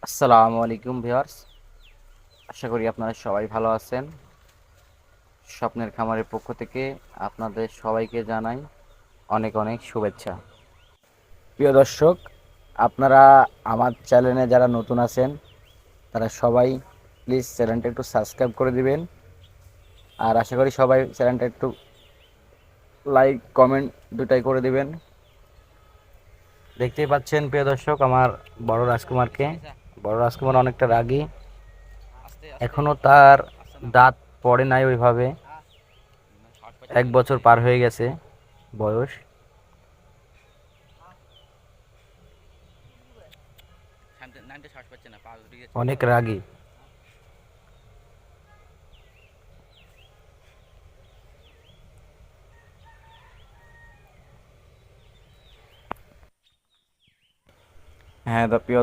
আসসালামু আলাইকুম ভিউয়ার্স, আশা করি আপনারা সবাই ভালো আছেন। স্বপ্নের খামারের পক্ষ থেকে আপনাদের সবাইকে জানাই অনেক অনেক শুভেচ্ছা। প্রিয় দর্শক, আপনারা আমার চ্যানেলে যারা নতুন আছেন তারা সবাই প্লিজ চ্যানেলটা একটু সাবস্ক্রাইব করে দিবেন। আর আশা করি সবাই চ্যানেলটা একটু লাইক কমেন্ট দুটাই করে দিবেন। দেখতেই পাচ্ছেন প্রিয় দর্শক আমার বড় রাজকুমারকে। বড় রাজকুমার অনেকটা রাগী, এখনো তার দাঁত পড়ে নাই ওইভাবে। 1 বছর পার হয়ে গেছে বয়স। অনেক রাগী। হ্যাঁ, প্রিয়